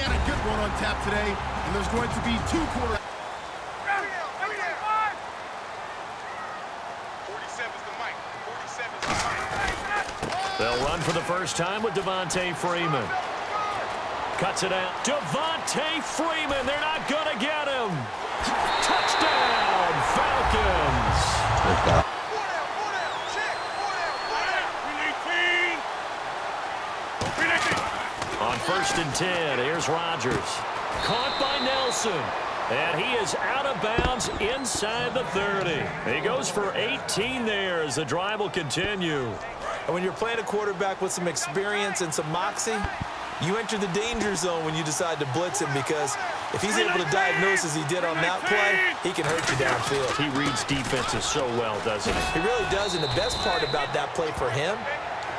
had a good one on tap today, and there's going to be 2 quarter. They'll run for the first time with Devontae Freeman. Cuts it out. Devontae Freeman. They're not going to get him. Touchdown, Falcons. On 1st and 10, here's Rodgers. Caught by Nelson. And he is out of bounds inside the 30. He goes for 18 there as the drive will continue. And when you're playing a quarterback with some experience and some moxie, you enter the danger zone when you decide to blitz him, because if he's able to diagnose as he did on that play, he can hurt you downfield. He reads defenses so well, doesn't he? He really does, and the best part about that play for him,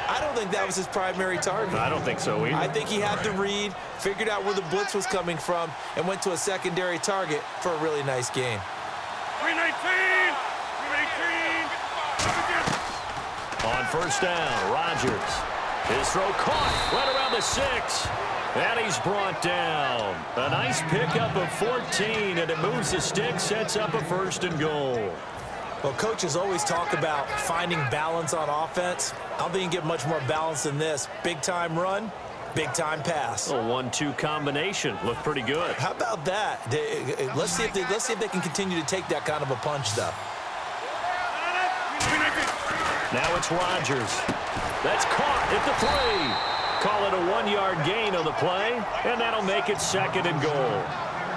I don't think that was his primary target. I don't think so either. I think he had to read, figured out where the blitz was coming from, and went to a secondary target for a really nice gain. 319! 319! On 1st down, Rodgers. His throw caught right around the 6. And he's brought down. A nice pickup of 14, and it moves the stick, sets up a 1st and goal. Well, coaches always talk about finding balance on offense. I don't think you can get much more balance than this. Big-time run, big-time pass. A 1-2 combination. Looked pretty good. How about that? Let's see if they can continue to take that kind of a punch, though. Now it's Rodgers. That's caught at the 3. Call it a 1-yard gain on the play, and that'll make it 2nd and goal.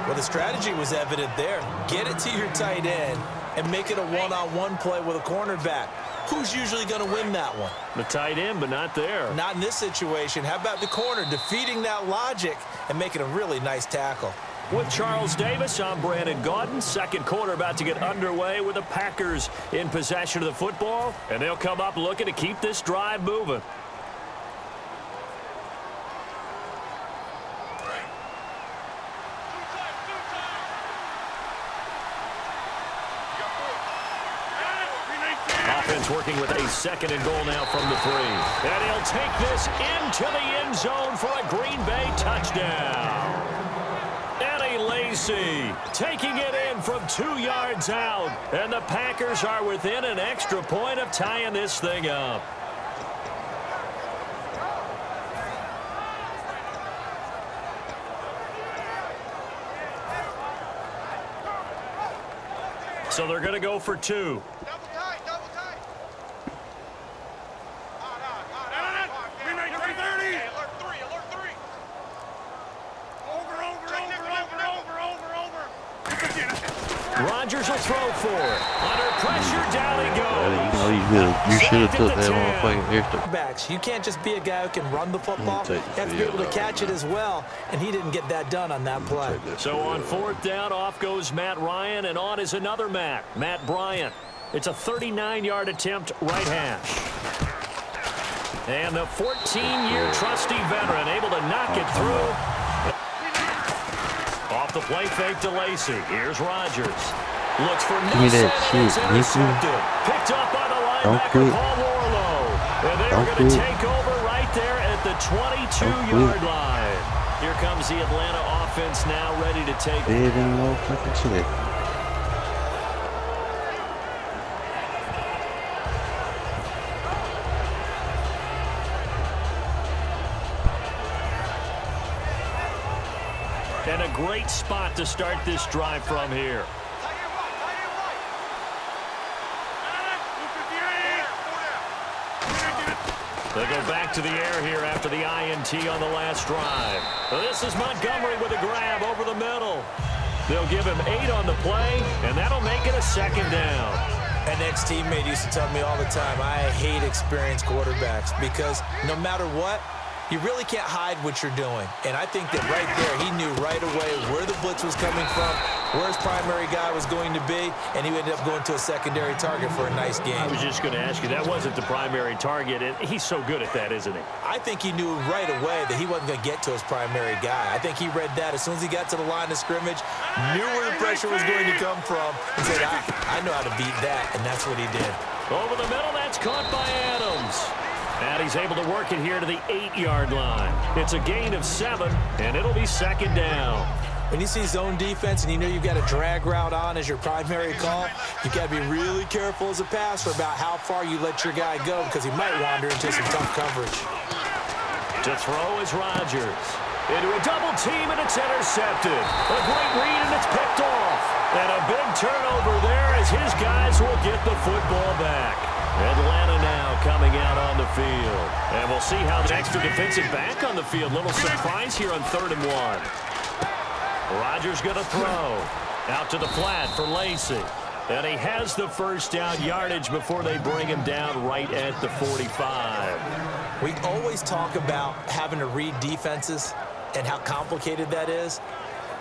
Well, the strategy was evident there. Get it to your tight end and make it a one-on-one play with a cornerback. Who's usually going to win that one? The tight end, but not there. Not in this situation. How about the corner defeating that logic and making a really nice tackle? With Charles Davis, I'm Brandon Gaudin. 2nd quarter about to get underway with the Packers in possession of the football, and they'll come up looking to keep this drive moving. Offense working with a 2nd and goal now from the 3. And he'll take this into the end zone for a Green Bay touchdown. Lacy taking it in from 2 yards out, and the Packers are within an extra point of tying this thing up. So they're going to go for 2. Rodgers will throw for it. Under pressure, down he goes. You should have took that motherfucking airstep. Backs. You can't just be a guy who can run the football. You have to be able to catch it as well, and he didn't get that done on that play. So on 4th down, off goes Matt Ryan, and on is another Matt Bryant. It's a 39-yard attempt, right hash. And the 14-year trusty veteran able to knock it through. Off the play fake to Lacy. Here's Rodgers. Looks for Nelson. Intercepted. Picked up by the linebacker, Paul Warlow. And they are going to take over right there at the 22-yard line. Here comes the Atlanta offense now ready to take it. And a great spot to start this drive from here. They go back to the air here after the INT on the last drive. This is Montgomery with a grab over the middle. They'll give him 8 on the play, and that'll make it a 2nd down. An ex-teammate used to tell me all the time, I hate experienced quarterbacks because no matter what, you really can't hide what you're doing. And I think that right there, he knew right away where the blitz was coming from, where his primary guy was going to be, and he ended up going to a secondary target for a nice game. I was just going to ask you, that wasn't the primary target, and he's so good at that, isn't he? I think he knew right away that he wasn't going to get to his primary guy. I think he read that as soon as he got to the line of scrimmage, knew where the pressure was going to come from, and said, I know how to beat that, and that's what he did. Over the middle, that's caught by Adams. And he's able to work it here to the 8-yard line. It's a gain of 7, and it'll be second down. When you see zone defense and you know you've got a drag route on as your primary call, you've got to be really careful as a passer about how far you let your guy go because he might wander into some tough coverage. To throw is Rodgers. Into a double team, and it's intercepted. A great read, and it's picked off. And a big turnover there as his guys will get the football back. Atlanta now coming out on the field. And we'll see how the extra defensive back on the field. Little surprise here on 3rd and 1. Rodgers going to throw. Out to the flat for Lacy. And he has the first down yardage before they bring him down right at the 45. We always talk about having to read defenses and how complicated that is.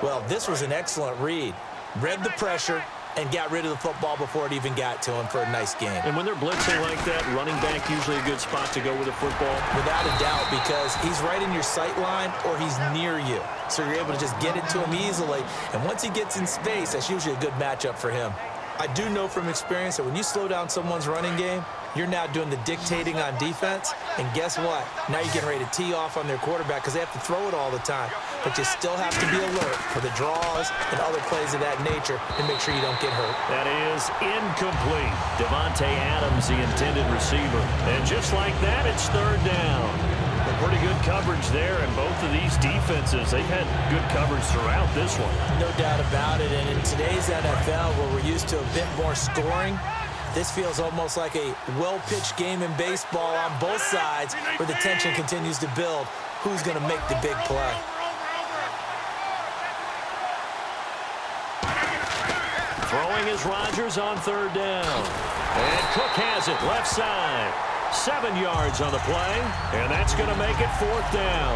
Well, this was an excellent read. Read the pressure and got rid of the football before it even got to him for a nice game. And when they're blitzing like that, running back usually a good spot to go with the football? Without a doubt, because he's right in your sight line or he's near you. So you're able to just get it to him easily. And once he gets in space, that's usually a good matchup for him. I do know from experience that when you slow down someone's running game, you're now doing the dictating on defense. And guess what? Now you're getting ready to tee off on their quarterback because they have to throw it all the time. But you still have to be alert for the draws and other plays of that nature to make sure you don't get hurt. That is incomplete. Devontae Adams, the intended receiver. And just like that, it's 3rd down. Pretty good coverage there, and both of these defenses, they've had good coverage throughout this one. No doubt about it, and in today's NFL, where we're used to a bit more scoring, this feels almost like a well-pitched game in baseball on both sides where the tension continues to build. Who's going to make the big play? Throwing is Rodgers on 3rd down. And Cook has it left side. 7 yards on the play, and that's going to make it 4th down.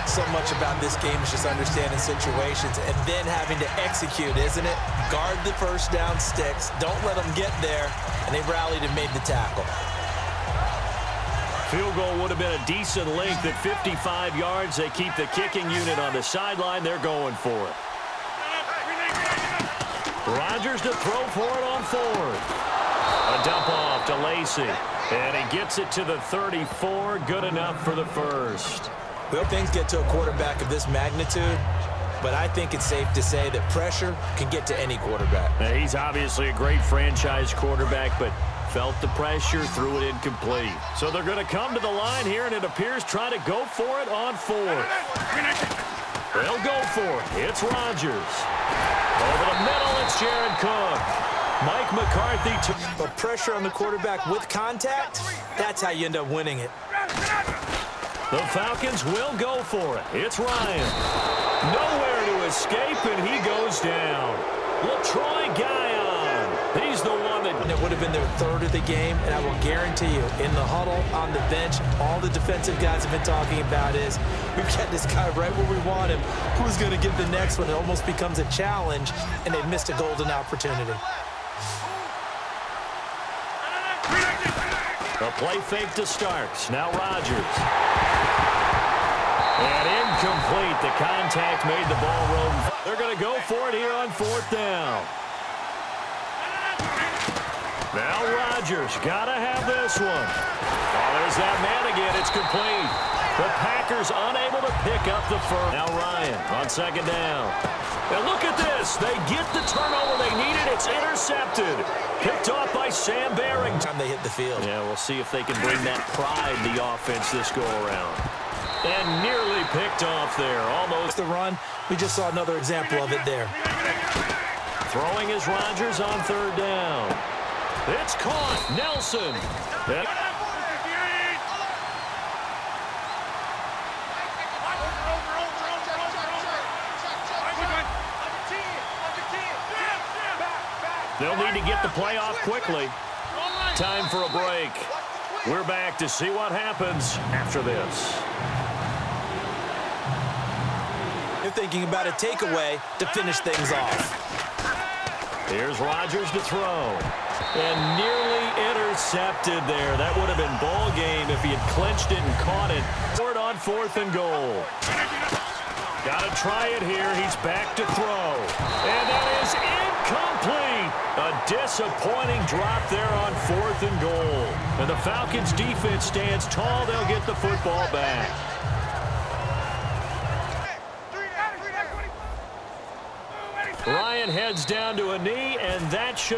So much about this game is just understanding situations and then having to execute, isn't it? Guard the first down sticks. Don't let them get there, and they rallied and made the tackle. Field goal would have been a decent length at 55 yards. They keep the kicking unit on the sideline. They're going for it. Rodgers to throw for it on 4th. A dump off to Lacy. And he gets it to the 34. Good enough for the first. We hope things get to a quarterback of this magnitude, but I think it's safe to say that pressure can get to any quarterback. Now, he's obviously a great franchise quarterback, but felt the pressure, threw it incomplete. So they're going to come to the line here, and it appears trying to go for it on 4th. They'll go for it. It's Rodgers. Over the middle, it's Jared Cook. Mike McCarthy but pressure on the quarterback with contact, that's how you end up winning it. The Falcons will go for it. It's Ryan. Nowhere to escape, and he goes down. LaTroy Guion. He's the one that would have been their 3rd of the game, and I will guarantee you, in the huddle, on the bench, all the defensive guys have been talking about is, we've got this guy right where we want him. Who's going to get the next one? It almost becomes a challenge, and they missed a golden opportunity. The play fake to Starks. Now Rodgers. And incomplete. The contact made the ball roll. They're going to go for it here on 4th down. Now Rodgers. Got to have this one. Oh, there's that man again. It's complete. The Packers unable to pick up the first. Now Ryan on 2nd down. And look at this. They get the turnover they needed. It's intercepted. Picked off by Sam Barrington. Time they hit the field. Yeah, we'll see if they can bring that pride to the offense this go-around. And nearly picked off there. Almost the run. We just saw another example of it there. Throwing is Rodgers on 3rd down. It's caught. Nelson. They'll need to get the play off quickly. Time for a break. We're back to see what happens after this. They're thinking about a takeaway to finish things off. Here's Rodgers to throw. And nearly intercepted there. That would have been ball game if he had clinched it and caught it. Forward on 4th and goal. Got to try it here. He's back to throw. And that is incomplete. A disappointing drop there on 4th and goal. And the Falcons defense stands tall. They'll get the football back. Ryan heads down to a knee, and that should